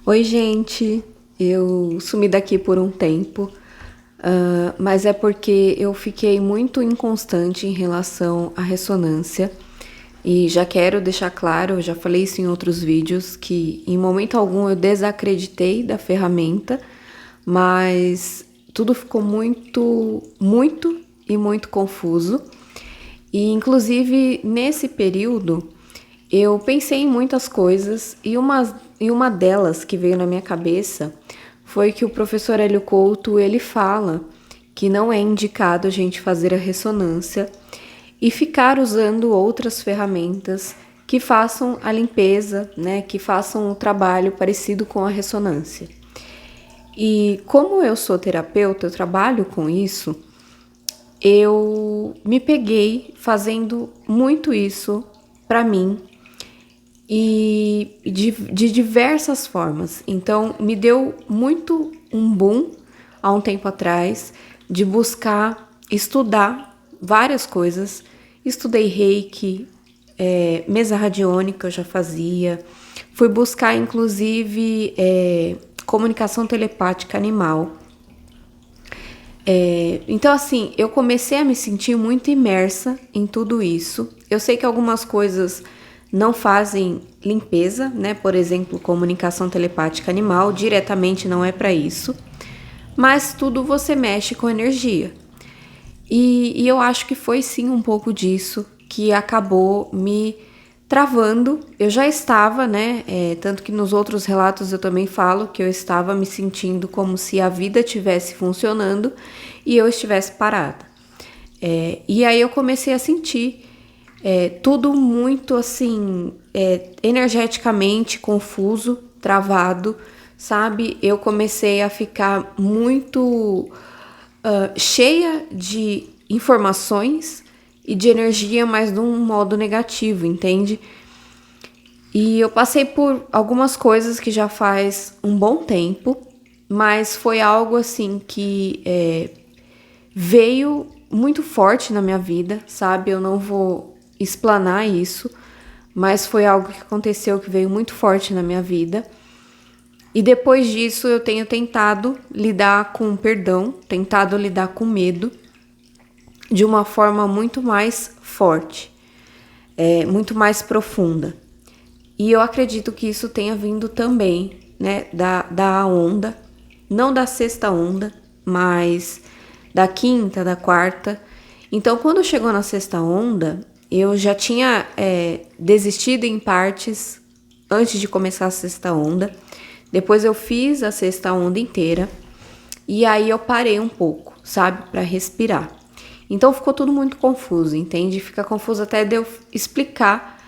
Oi, gente. Eu sumi daqui por um tempo, mas é porque eu fiquei muito inconstante em relação à ressonância. E já quero deixar claro, eu já falei isso em outros vídeos, que em momento algum eu desacreditei da ferramenta, mas tudo ficou muito confuso. E inclusive nesse período eu pensei em muitas coisas e uma delas que veio na minha cabeça foi que o professor Hélio Couto ele fala que não é indicado a gente fazer a ressonância e ficar usando outras ferramentas que façam a limpeza, né, que façam um trabalho parecido com a ressonância. E como eu sou terapeuta, eu trabalho com isso, eu me peguei fazendo muito isso para mim e de diversas formas. Então, me deu muito um boom há um tempo atrás de buscar estudar várias coisas. Estudei Reiki, mesa radiônica eu já fazia. Fui buscar, inclusive, comunicação telepática animal. Então, assim, eu comecei a me sentir muito imersa em tudo isso. Eu sei que algumas coisas não fazem limpeza, né? Por exemplo, comunicação telepática animal, diretamente não é para isso. Mas tudo você mexe com energia. E eu acho que foi sim um pouco disso que acabou me travando. Eu já estava, né? Tanto que nos outros relatos eu também falo que eu estava me sentindo como se a vida estivesse funcionando e eu estivesse parada. E aí eu comecei a sentir tudo muito assim, energeticamente confuso, travado, sabe? Eu comecei a ficar muito cheia de informações e de energia, mas de um modo negativo, entende? E eu passei por algumas coisas que já faz um bom tempo, mas foi algo assim que veio muito forte na minha vida, sabe? Eu não vou explanar isso, mas foi algo que aconteceu que veio muito forte na minha vida. E depois disso eu tenho tentado lidar com perdão, tentado lidar com medo de uma forma muito mais forte, muito mais profunda. E eu acredito que isso tenha vindo também, né, da onda, não da sexta onda, mas da quinta, da quarta. Então, quando chegou na sexta onda, eu já tinha desistido em partes antes de começar a sexta onda. Depois eu fiz a sexta onda inteira e aí eu parei um pouco, sabe, para respirar. Então ficou tudo muito confuso, entende? Fica confuso até de eu explicar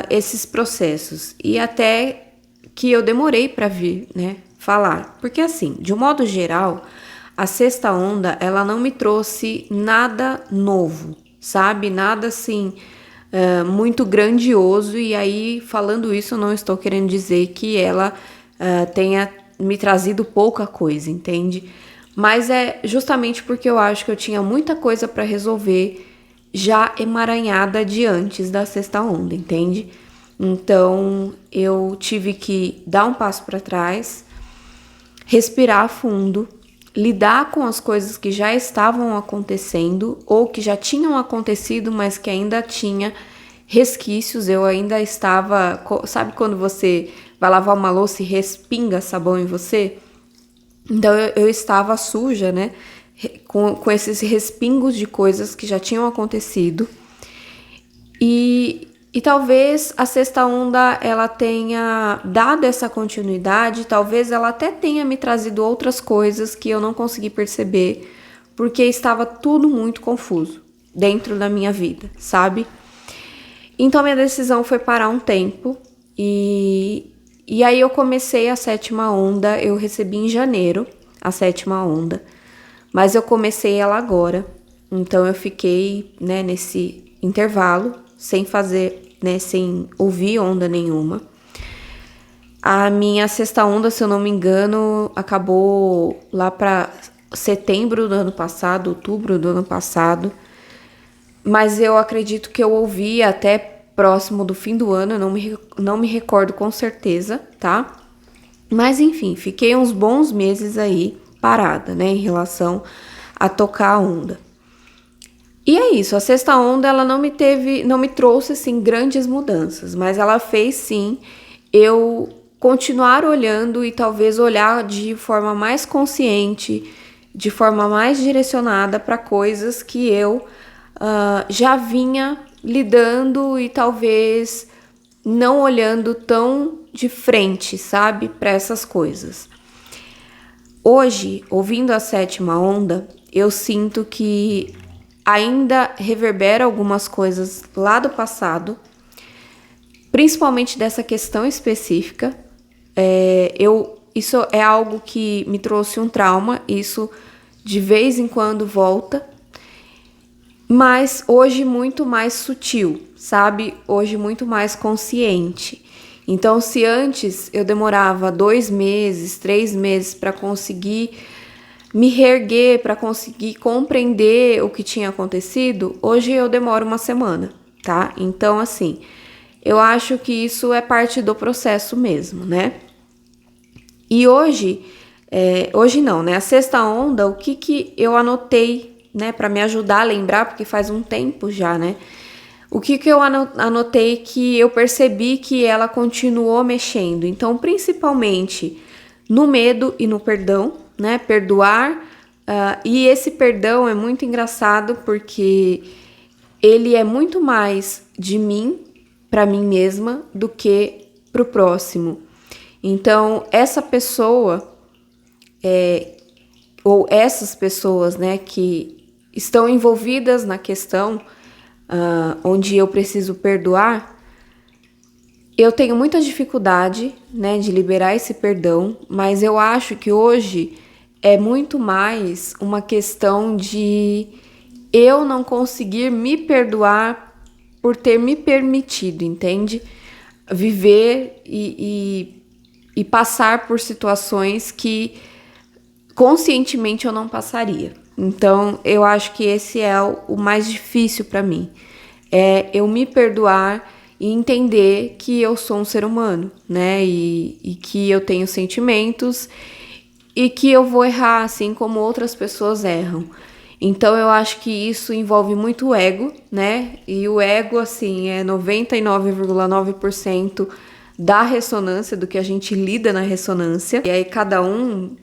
esses processos e até que eu demorei para vir, né, falar. Porque assim, de um modo geral, a sexta onda, ela não me trouxe nada novo, sabe? Nada assim muito grandioso. E aí, falando isso, eu não estou querendo dizer que ela tenha me trazido pouca coisa, entende? Mas é justamente porque eu acho que eu tinha muita coisa para resolver já emaranhada de antes da sexta onda, entende? Então eu tive que dar um passo para trás, respirar fundo, lidar com as coisas que já estavam acontecendo ou que já tinham acontecido, mas que ainda tinha resquícios. Eu ainda estava, sabe quando você vai lavar uma louça e respinga sabão em você? Então eu estava suja, né? Com esses respingos de coisas que já tinham acontecido. E talvez a sexta onda ela tenha dado essa continuidade, talvez ela até tenha me trazido outras coisas que eu não consegui perceber, porque estava tudo muito confuso dentro da minha vida, sabe? Então minha decisão foi parar um tempo e aí eu comecei a sétima onda, eu recebi em janeiro a sétima onda, mas eu comecei ela agora, então eu fiquei, né, nesse intervalo, sem fazer, né, sem ouvir onda nenhuma. A minha sexta onda, se eu não me engano, acabou lá para setembro do ano passado, outubro do ano passado, mas eu acredito que eu ouvi até próximo do fim do ano, eu não me recordo com certeza, tá? Mas enfim, fiquei uns bons meses aí parada, né, em relação a tocar a onda. E é isso, a sexta onda ela não me trouxe assim grandes mudanças, mas ela fez sim eu continuar olhando e talvez olhar de forma mais consciente, de forma mais direcionada para coisas que eu já vinha lidando e talvez não olhando tão de frente, sabe, para essas coisas. Hoje, ouvindo a sétima onda, eu sinto que ainda reverbera algumas coisas lá do passado, principalmente dessa questão específica. Isso é algo que me trouxe um trauma, isso de vez em quando volta, mas hoje muito mais sutil, sabe? Hoje muito mais consciente. Então, se antes eu demorava 2 meses, 3 meses para conseguir me reerguer, para conseguir compreender o que tinha acontecido, hoje eu demoro uma semana, tá? Então, assim, eu acho que isso é parte do processo mesmo, né? E hoje não, né? A sexta onda, o que eu anotei, né, para me ajudar a lembrar, porque faz um tempo já, né? O que eu anotei que eu percebi que ela continuou mexendo. Então, principalmente no medo e no perdão, né? Perdoar. E esse perdão é muito engraçado porque ele é muito mais de mim, para mim mesma, do que pro próximo. Então, essa pessoa, ou essas pessoas, né, que estão envolvidas na questão onde eu preciso perdoar, eu tenho muita dificuldade, né, de liberar esse perdão, mas eu acho que hoje é muito mais uma questão de eu não conseguir me perdoar por ter me permitido, entende? Viver e passar por situações que conscientemente eu não passaria. Então, eu acho que esse é o mais difícil para mim. É eu me perdoar e entender que eu sou um ser humano, né? E que eu tenho sentimentos e que eu vou errar assim como outras pessoas erram. Então, eu acho que isso envolve muito o ego, né? E o ego, assim, é 99,9% da ressonância, do que a gente lida na ressonância. E aí, cada um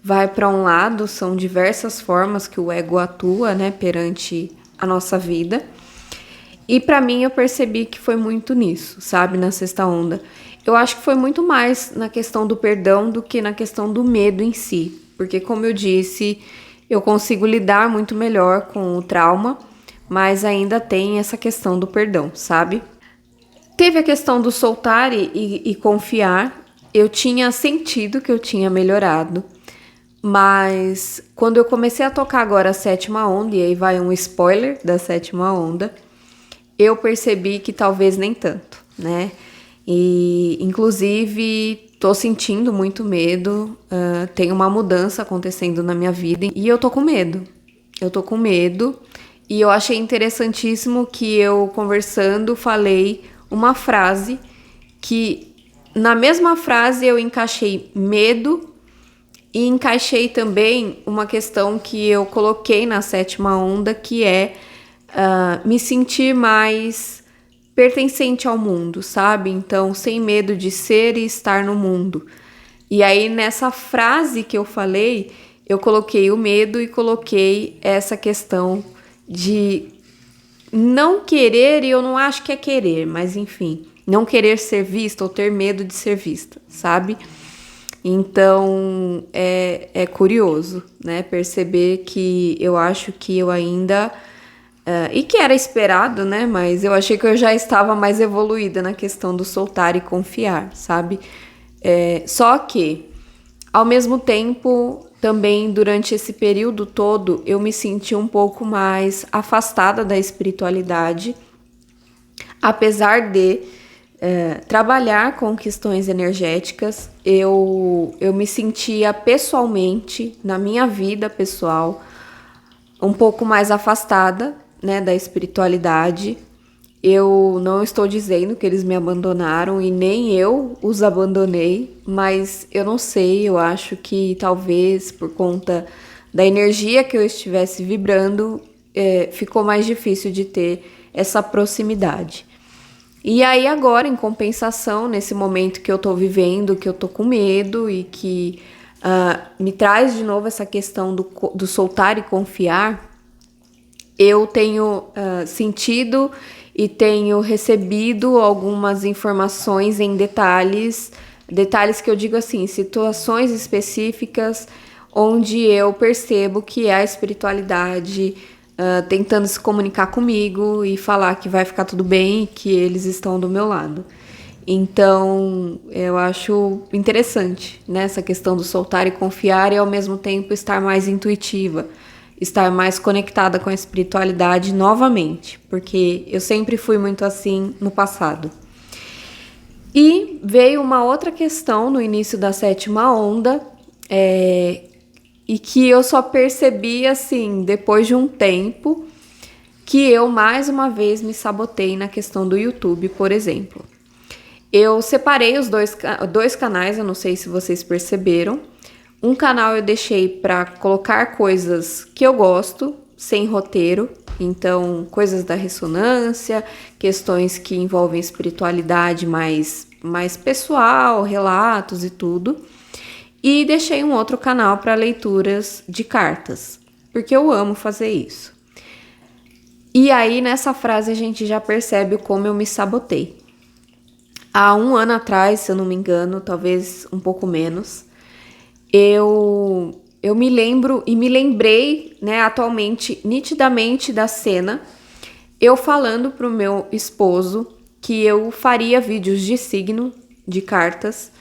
vai para um lado, são diversas formas que o ego atua, né, perante a nossa vida. E para mim eu percebi que foi muito nisso, sabe, na sexta onda. Eu acho que foi muito mais na questão do perdão do que na questão do medo em si, porque como eu disse, eu consigo lidar muito melhor com o trauma, mas ainda tem essa questão do perdão, sabe? Teve a questão do soltar e confiar. Eu tinha sentido que eu tinha melhorado. Mas quando eu comecei a tocar agora a sétima onda, e aí vai um spoiler da sétima onda, eu percebi que talvez nem tanto, né? E inclusive tô sentindo muito medo, tem uma mudança acontecendo na minha vida e eu tô com medo. Eu tô com medo e eu achei interessantíssimo que eu conversando falei uma frase que na mesma frase eu encaixei medo. E encaixei também uma questão que eu coloquei na sétima onda, que é me sentir mais pertencente ao mundo, sabe? Então, sem medo de ser e estar no mundo. E aí, nessa frase que eu falei, eu coloquei o medo e coloquei essa questão de não querer, e eu não acho que é querer, mas enfim, não querer ser vista ou ter medo de ser vista, sabe? Então, é curioso, né, perceber que eu acho que eu ainda, e que era esperado, né, mas eu achei que eu já estava mais evoluída na questão do soltar e confiar, sabe? Só que, ao mesmo tempo, também durante esse período todo, eu me senti um pouco mais afastada da espiritualidade, apesar de trabalhar com questões energéticas, eu me sentia pessoalmente, na minha vida pessoal, um pouco mais afastada, né, da espiritualidade. Eu não estou dizendo que eles me abandonaram e nem eu os abandonei, mas eu não sei, eu acho que talvez por conta da energia que eu estivesse vibrando, ficou mais difícil de ter essa proximidade. E aí agora, em compensação, nesse momento que eu tô vivendo, que eu tô com medo e que me traz de novo essa questão do soltar e confiar, eu tenho sentido e tenho recebido algumas informações em detalhes que eu digo assim, situações específicas onde eu percebo que é a espiritualidade tentando se comunicar comigo e falar que vai ficar tudo bem e que eles estão do meu lado. Então, eu acho interessante, né, essa questão do soltar e confiar e ao mesmo tempo estar mais intuitiva, estar mais conectada com a espiritualidade novamente, porque eu sempre fui muito assim no passado. E veio uma outra questão no início da 7ª onda, e que eu só percebi assim depois de um tempo, que eu mais uma vez me sabotei na questão do YouTube, por exemplo. Eu separei os dois canais, eu não sei se vocês perceberam. Um canal eu deixei para colocar coisas que eu gosto, sem roteiro, então coisas da ressonância, questões que envolvem espiritualidade mais pessoal, relatos e tudo. E deixei um outro canal para leituras de cartas, porque eu amo fazer isso. E aí nessa frase a gente já percebe como eu me sabotei. Há 1 ano atrás, se eu não me engano, talvez um pouco menos, eu me lembro e me lembrei, né, atualmente, nitidamente da cena, eu falando pro meu esposo que eu faria vídeos de signo, de cartas,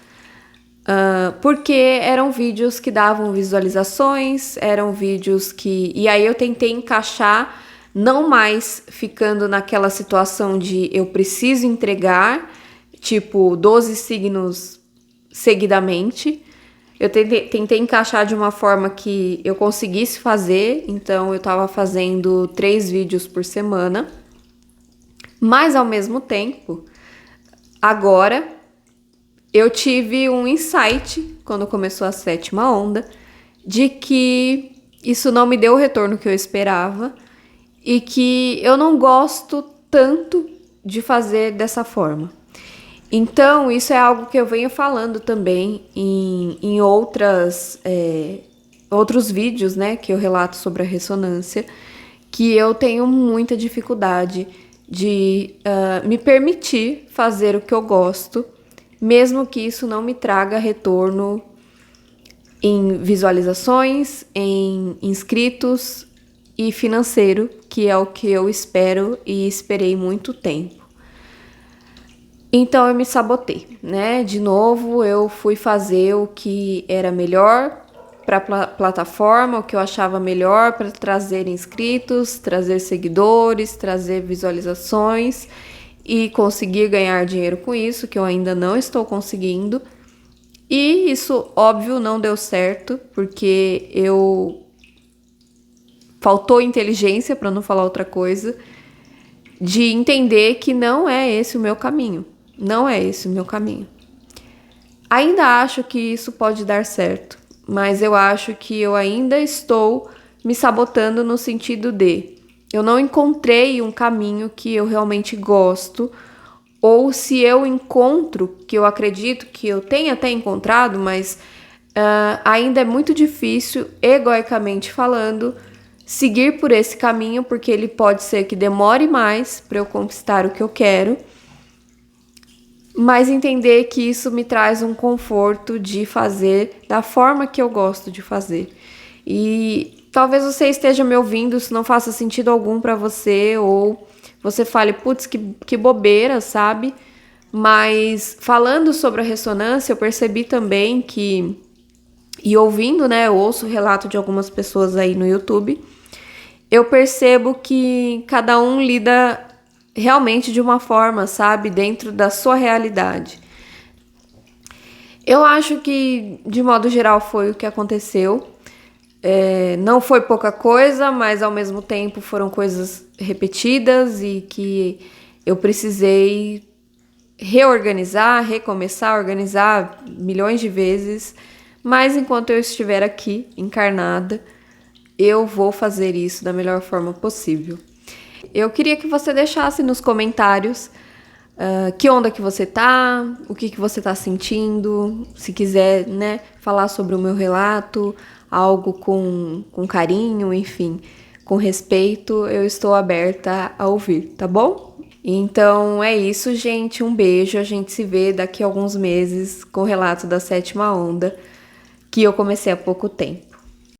porque eram vídeos que davam visualizações, eram vídeos que... E aí eu tentei encaixar, não mais ficando naquela situação de eu preciso entregar, tipo 12 signos seguidamente. Eu tentei encaixar de uma forma que eu conseguisse fazer, então eu tava fazendo 3 vídeos por semana. Mas ao mesmo tempo, agora eu tive um insight, quando começou a 7ª onda, de que isso não me deu o retorno que eu esperava e que eu não gosto tanto de fazer dessa forma. Então, isso é algo que eu venho falando também em outros vídeos, né, que eu relato sobre a ressonância, que eu tenho muita dificuldade de me permitir fazer o que eu gosto, mesmo que isso não me traga retorno em visualizações, em inscritos e financeiro, que é o que eu espero e esperei muito tempo. Então eu me sabotei, né? De novo, eu fui fazer o que era melhor para a plataforma, o que eu achava melhor para trazer inscritos, trazer seguidores, trazer visualizações e conseguir ganhar dinheiro com isso, que eu ainda não estou conseguindo. E isso, óbvio, não deu certo, porque faltou inteligência, para não falar outra coisa, de entender que não é esse o meu caminho. Não é esse o meu caminho. Ainda acho que isso pode dar certo, mas eu acho que eu ainda estou me sabotando no sentido de eu não encontrei um caminho que eu realmente gosto, ou se eu encontro, que eu acredito que eu tenha até encontrado, mas ainda é muito difícil, egoicamente falando, seguir por esse caminho, porque ele pode ser que demore mais para eu conquistar o que eu quero, mas entender que isso me traz um conforto de fazer da forma que eu gosto de fazer. E talvez você esteja me ouvindo, isso não faça sentido algum para você, ou você fale, putz, que bobeira, sabe? Mas falando sobre a ressonância, eu percebi também que, e ouvindo, né, eu ouço o relato de algumas pessoas aí no YouTube, eu percebo que cada um lida realmente de uma forma, sabe? Dentro da sua realidade. Eu acho que, de modo geral, foi o que aconteceu. Não foi pouca coisa, mas ao mesmo tempo foram coisas repetidas e que eu precisei reorganizar, recomeçar, organizar milhões de vezes, mas enquanto eu estiver aqui, encarnada, eu vou fazer isso da melhor forma possível. Eu queria que você deixasse nos comentários que onda que você tá, o que você tá sentindo, se quiser, né, falar sobre o meu relato, algo com carinho, enfim, com respeito, eu estou aberta a ouvir, tá bom? Então é isso, gente, um beijo, a gente se vê daqui a alguns meses com o relato da sétima onda, que eu comecei há pouco tempo.